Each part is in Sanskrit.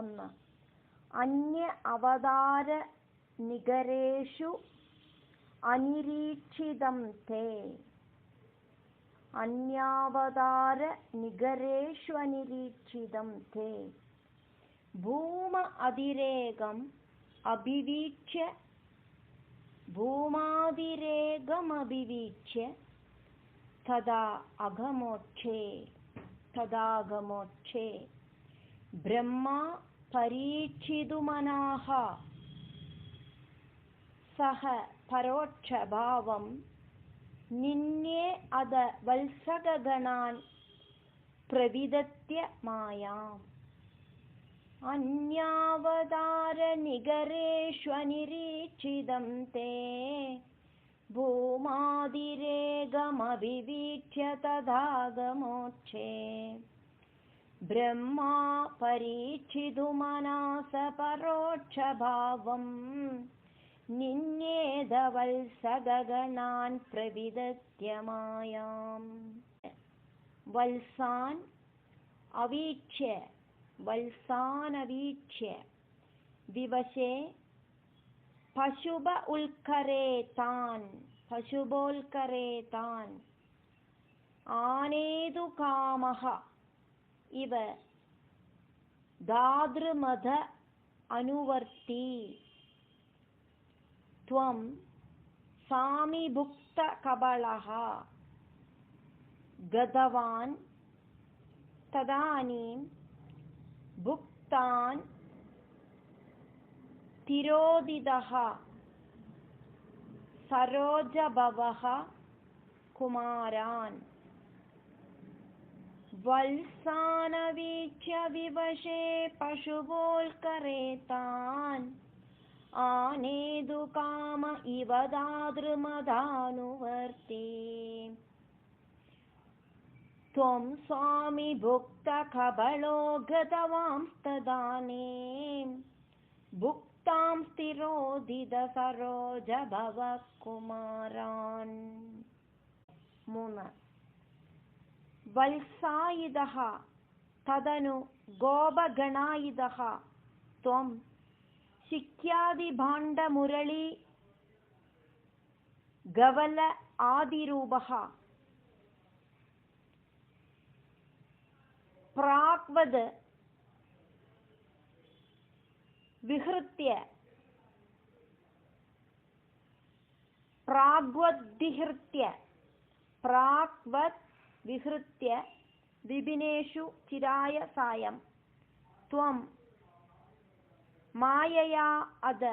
ഒന്ന്. അന്യ അവതാര നികരേഷു അനിരീക്ഷിതം തേ. അന്യാവതാര നികരേഷു അനിരീക്ഷിതം തേ. ഭൂമ അതിരേകം അഭിവീക്ഷ്യ ഭൂമാതിരേകമഭിവീക്ഷ്യ തദാഗമോക്ഷേ ബ്രഹ്മ പരീക്ഷിതുമനാഃ സഹ പരോക്ഷഭാവം നിന്യേ അദ വത്സഗഗണാൻ പ്രവിദത്യ മായാം. അന്യാവതാര നികരേഷ്വനിരീക്ഷിതം തേ ഭൂമാതിരേകമഭിവീക്ഷ്യ തദാഗമോക്ഷേ ബ്രഹ്മ പരീക്ഷിതുമനാഃ പരോക്ഷഭാവം നിന്യേദ വത്സഗഗണാൻ പ്രവിദത്യ മായാം. വത്സാൻ അവീക്ഷ്യ വത്സാനവീക്ഷ്യ വിവശേ പശുബോൽക്കരേതാൻ ആനേതു കാമഃ ഇവ ദാതൃമഥ അനുവർത്തി. ത്വം സാമിഭുക്തകബളഃ ഗതവാൻ തദാനീം ഭുക്താൻ തിരോദിതഃ സരോജഭവഃ കുമാരാൻ. വത്സാനവീക്ഷ്യ വിവശേ പശുബോൽക്കരേതാൻ ആനേതു കാമ ഇവ ദാതൃമഥാനുവർത്തി. ത്വം സ്വാമി ഭുക്തകബളോ ഗതവാംസ്തദാനീം ഭുക്താം സ്ഥിരോദിത സരോജഭവഃ കുമാരാൻ. 3. വത്സായിതഃ തദനു ഗോപഗണായിതഃ ത്വം ശിഖ്യാദിഭാണ്ഡമുരളീ ഗവല ആദിരൂപഃ പ്രാഗ്വദ് വിഹൃത്യ വിപിനേഷു ചിരായ സായം ത്വം മായയാ അദ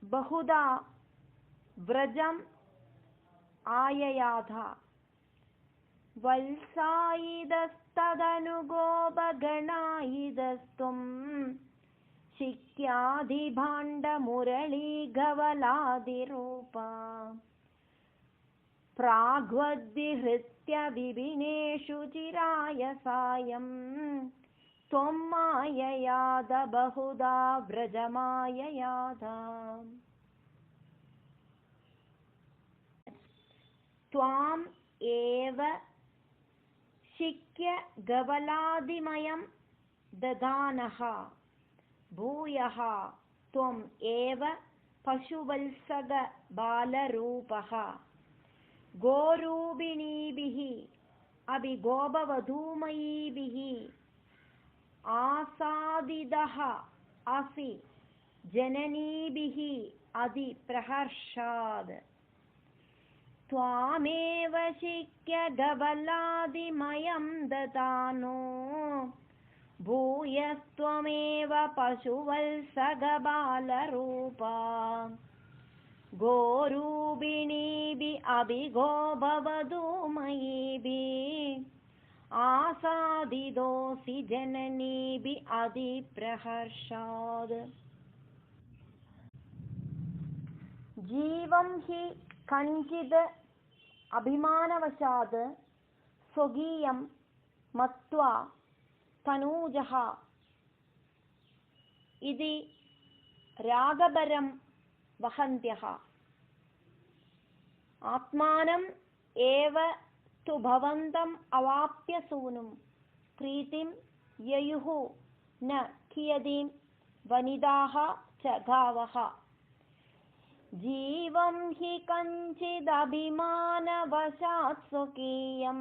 ബഹുധാ വ്രജം ആയയാഥ. വത്സായിതസ്തദനുഗോപഗണായിതസ്ത്വം ശിഖ്യാദിഭാണ്ഡമുരളീഗവലാദിരൂപ പ്രാഗ്വദ്വിഹൃത്യ വിപിനേഷു ചിരായ സായം ത്വം മായയാദ ബഹുധാ വ്രജമായയാഥ. ത്വാം ഏവ ശിഖ്യ ഗവലാദിമയം ദദാനഃ ഭൂയഃ ത്വം ഏവ പശുവത്സഗ ബാലരൂപഃ ഗോരൂപിണീഭിഃ അഭി ഗോപവധൂമയീഭിഃ ആസാദിതഃ അസി ജനനീഭിഃ അതി പ്രഹർഷാദ്. ത്വാമേവ ശിഖ്യ ഗവലാദിമയം ദദാനോ ഭൂയസ്ത്വമേവ പശുവത്സഗ ബാലരൂപ ഗോരൂപിണീഭിഃ അഭി ഗോപവധൂമയീഭിഃ ആസാദിതോസി ജനനീഭിഃ അതി പ്രഹർഷാദ്. ജീവം ഹി കഞ്ചിത് അഭിമാനവശാത് സ്വകീയം മത്വാ തനൂജഃ ഇതി രാഗഭരം വഹന്ത്യഃ. ആത്മാനം ഏവ തു ഭവന്തം അവാപ്യ സൂനും പ്രീതിം യയുഃ ന കിയതീം वनिताः च गावः। जीवं हि कञ्चिदभिमानवशात् स्वकीयं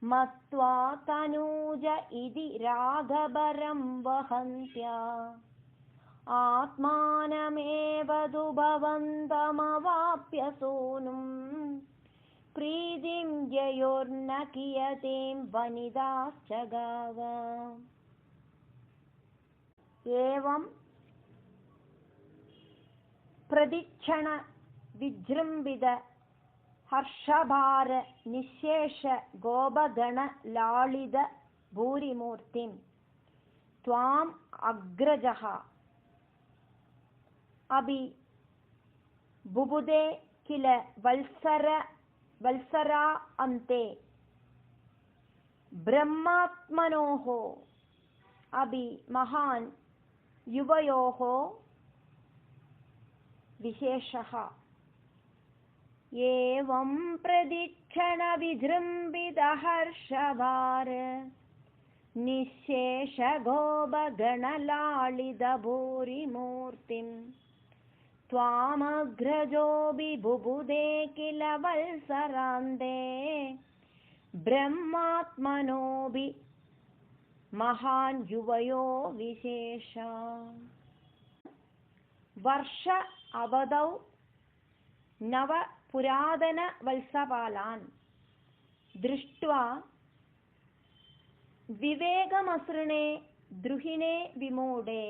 मत्वा तनूज इति रागभरं वहन्त्या आत्मानमेव तु भवन्तमवाप्य सूनुं प्रीतिं ययोर्न कियतीं वनिताश्च गावा। एवं प्रदिक्षण विजृंभित हर्षभार निशेष गोपगण लालित भूरिमूर्तिं त्वाम् अग्रजः अभि बुबुदे किल वत्सरा अन्ते ब्रह्मात्मनोः अभि महान् युवयोः विशेषः। एवं प्रदिक्षण विजृंभित हर्षभार निशेष गोपगणलालित भूरिमूर्तिं त्वामग्रजोऽपि बुबुदे किल वत्सरान्ते ब्रह्मात्मनोऽपि महान् युवयो विशेष। वर्ष अवधौ नव पुरातन वत्सपालान् दृष्ट्वा विवेकमसृणे द्रुहिणे विमूढे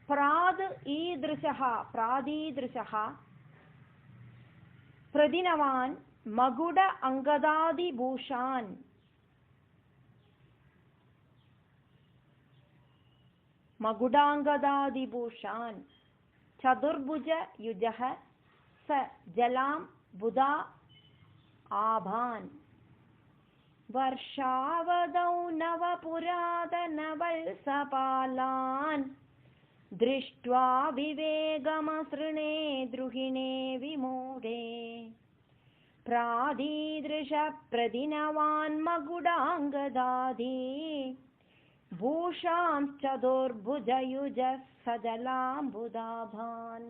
प्रादीदृशः प्रदिनवान् मकुट अङ्गदादिभूषान् मकुडाङ्गदादिभूषान् चतुर्भुज युजः स जलां बुधा आभान्। वर्षावधौ नव पुरातन वत्सपालान् दृष्ट्वा विवेकमसृणे द्रुहिणे विमूढे प्रादीदृश प्रदिनवान् मकुडाङ्गदादि भूषांश्चतुर्भुजयुजः सजलाम्बुदाभान्।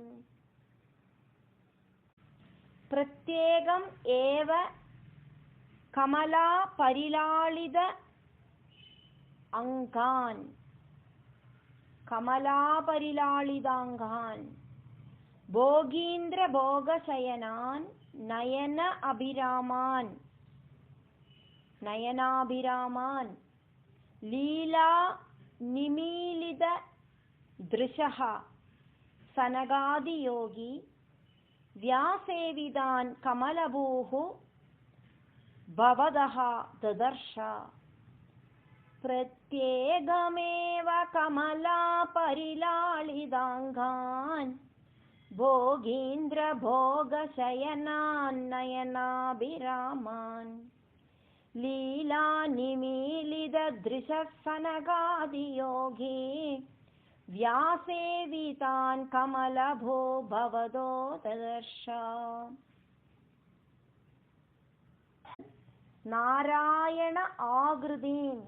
प्रत्येकम् एव कमलापरिलालित कमलापरिलालिताङ्गान् भोगीन्द्रभोगशयनान् नयनाभिरामान् लीला निमीलित दृशः सनकादियोगी व्यासेवितान् कमलभूः भवदः ददर्श। प्रत्येकमेव कमलापरिलालिताङ्गान् भोगीन्द्रभोगशयनान् नयनाभिरामान् लीला निमीलित दृशः सनकादियोगी व्यासेवितान् कमलभो भवदो ददर्श। नारायण आकृतिम्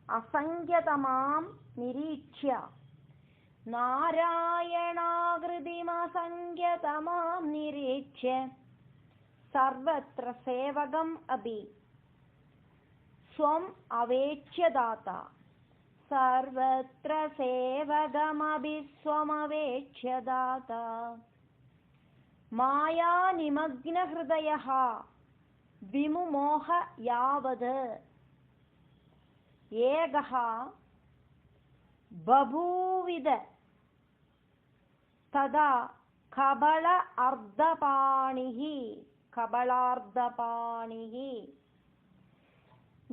असंख्यतमां निरीक्ष्य नारायणाकृतिमसंख्यतमां निरीक्ष्य सर्वत्र सेवकम् अपि स्वम् अवेक्ष्य दाता सर्वत्र सेवकमपि स्वमवेक्ष्य दाता माया निमग्नहृदयः विमुमोह यावद् एकः बभूविद तदा कबलार्धपाणिः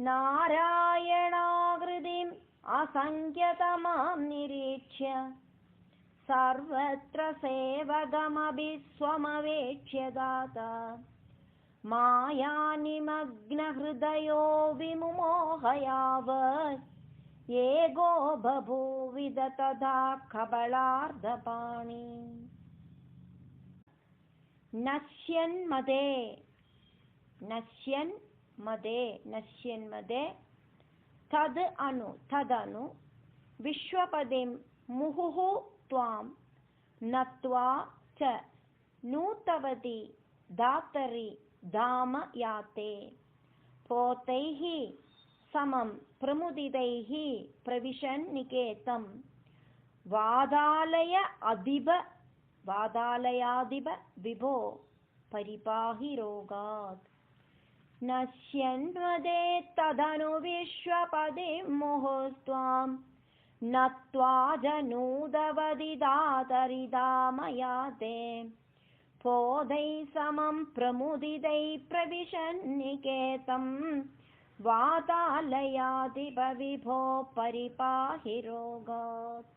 नारायणाकृतिम् असंख्यतमां निरीक्ष्य सर्वत्र सेवकमपि स्वमवेक्ष्य दाता मायानिमग्नहृदयो विमुमोह यावत् एको बभूविद तथा कबलार्धपाणि। नश्यन्मदे तदनु विश्वपदिं मुहुः त्वां नत्वा च नूतवती दातरि धाम याते पोतैः समं प्रमुदितैः प्रविशन्निकेतं वादालयादिव विभो परिपाहि रोगात् नश्यन्वदे तदनु विश्वपदिं मुहुस्त्वां नत्वा जनूदवदि दातरिधामयाते पोतैः समं प्रमुदितैः प्रविशन्निकेतं वातालयादिव विभो परिपाहि रोगात्।